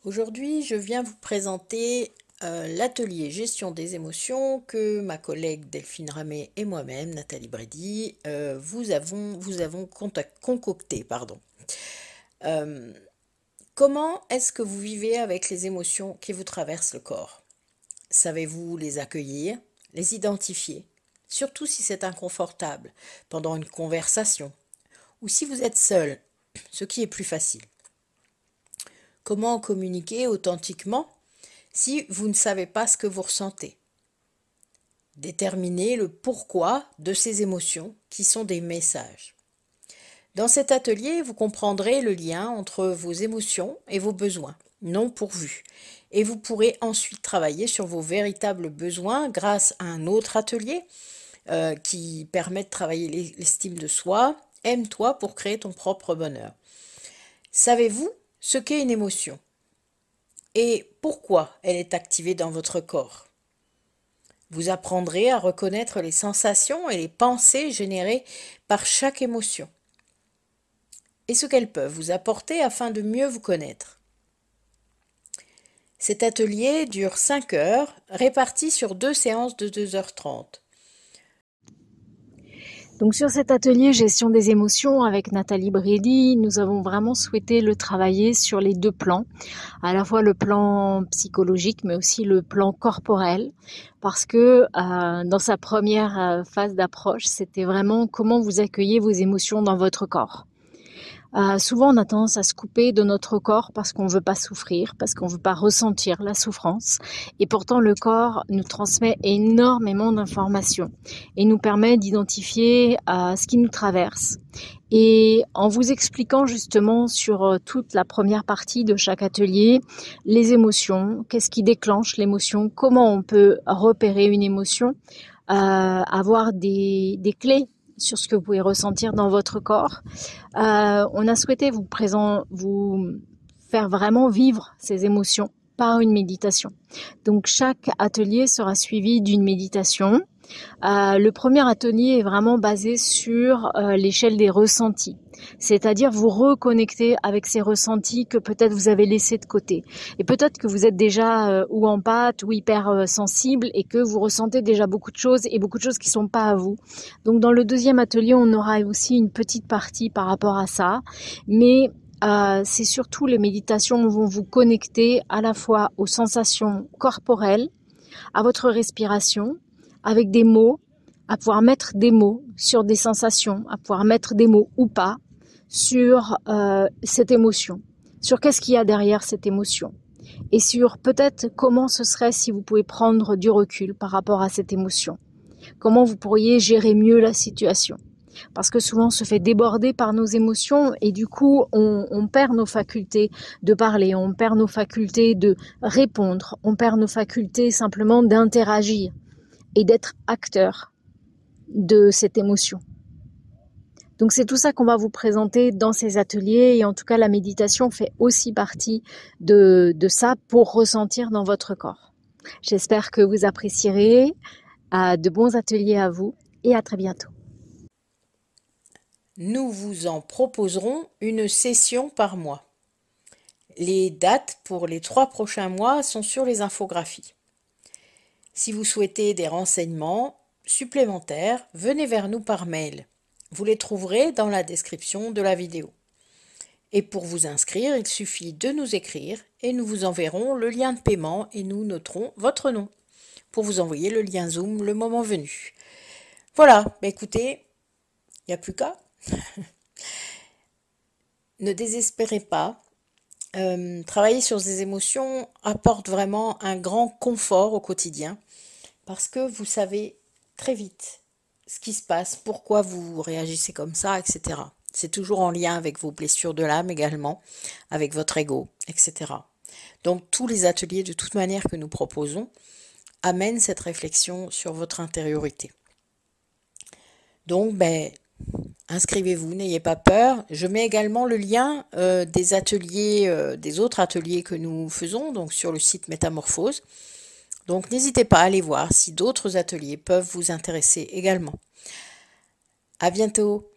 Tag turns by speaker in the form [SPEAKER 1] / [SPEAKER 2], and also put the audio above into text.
[SPEAKER 1] Aujourd'hui, je viens vous présenter l'atelier gestion des émotions que ma collègue Delphine Ramet et moi-même, Nathalie Brady, vous avons concocté. Euh, Comment est-ce que vous vivez avec les émotions qui vous traversent le corps? Savez-vous les accueillir, les identifier, surtout si c'est inconfortable, pendant une conversation, ou si vous êtes seul, ce qui est plus facile? Comment communiquer authentiquement si vous ne savez pas ce que vous ressentez? Déterminer le pourquoi de ces émotions qui sont des messages. Dans cet atelier, vous comprendrez le lien entre vos émotions et vos besoins non pourvus. Et vous pourrez ensuite travailler sur vos véritables besoins grâce à un autre atelier qui permet de travailler l'estime de soi. Aime-toi pour créer ton propre bonheur. Savez-vous ce qu'est une émotion et pourquoi elle est activée dans votre corps? Vous apprendrez à reconnaître les sensations et les pensées générées par chaque émotion et ce qu'elles peuvent vous apporter afin de mieux vous connaître. Cet atelier dure 5 heures, réparties sur 2 séances de 2h30.
[SPEAKER 2] Donc sur cet atelier gestion des émotions avec Nathalie Brady, nous avons vraiment souhaité le travailler sur les deux plans, à la fois le plan psychologique mais aussi le plan corporel, parce que dans sa première phase d'approche, c'était vraiment comment vous accueillez vos émotions dans votre corps. Souvent on a tendance à se couper de notre corps parce qu'on ne veut pas souffrir, parce qu'on ne veut pas ressentir la souffrance. Et pourtant le corps nous transmet énormément d'informations et nous permet d'identifier ce qui nous traverse. Et en vous expliquant justement sur toute la première partie de chaque atelier, les émotions, qu'est-ce qui déclenche l'émotion, comment on peut repérer une émotion, avoir des clés sur ce que vous pouvez ressentir dans votre corps. On a souhaité vous faire vraiment vivre ces émotions par une méditation. Donc chaque atelier sera suivi d'une méditation. Le premier atelier est vraiment basé sur l'échelle des ressentis, c'est-à-dire vous reconnecter avec ces ressentis que peut-être vous avez laissés de côté. Et peut-être que vous êtes déjà ou en pâte ou hyper sensible et que vous ressentez déjà beaucoup de choses et beaucoup de choses qui sont pas à vous. Donc dans le deuxième atelier, on aura aussi une petite partie par rapport à ça, mais c'est surtout les méditations vont vous connecter à la fois aux sensations corporelles, à votre respiration, avec des mots, à pouvoir mettre des mots sur des sensations, à pouvoir mettre des mots ou pas sur cette émotion, sur qu'est-ce qu'il y a derrière cette émotion et sur peut-être comment ce serait si vous pouvez prendre du recul par rapport à cette émotion, comment vous pourriez gérer mieux la situation. Parce que souvent on se fait déborder par nos émotions et du coup on perd nos facultés de parler, on perd nos facultés de répondre, on perd nos facultés simplement d'interagir et d'être acteur de cette émotion. Donc c'est tout ça qu'on va vous présenter dans ces ateliers et en tout cas la méditation fait aussi partie de ça pour ressentir dans votre corps. J'espère que vous apprécierez, de bons ateliers à vous et à très bientôt.
[SPEAKER 1] Nous vous en proposerons une session par mois. Les dates pour les 3 prochains mois sont sur les infographies. Si vous souhaitez des renseignements supplémentaires, venez vers nous par mail. Vous les trouverez dans la description de la vidéo. Et pour vous inscrire, il suffit de nous écrire et nous vous enverrons le lien de paiement et nous noterons votre nom pour vous envoyer le lien Zoom le moment venu. Voilà, écoutez, il n'y a plus qu'à. Ne désespérez pas. Travailler sur ces émotions apporte vraiment un grand confort au quotidien parce que vous savez très vite ce qui se passe, pourquoi vous réagissez comme ça, etc. C'est toujours en lien avec vos blessures de l'âme également, avec votre ego, etc. Donc tous les ateliers de toute manière que nous proposons amènent cette réflexion sur votre intériorité. Donc, inscrivez-vous, n'ayez pas peur. Je mets également le lien des ateliers, des autres ateliers que nous faisons, donc sur le site Métamorphose. Donc n'hésitez pas à aller voir si d'autres ateliers peuvent vous intéresser également. À bientôt!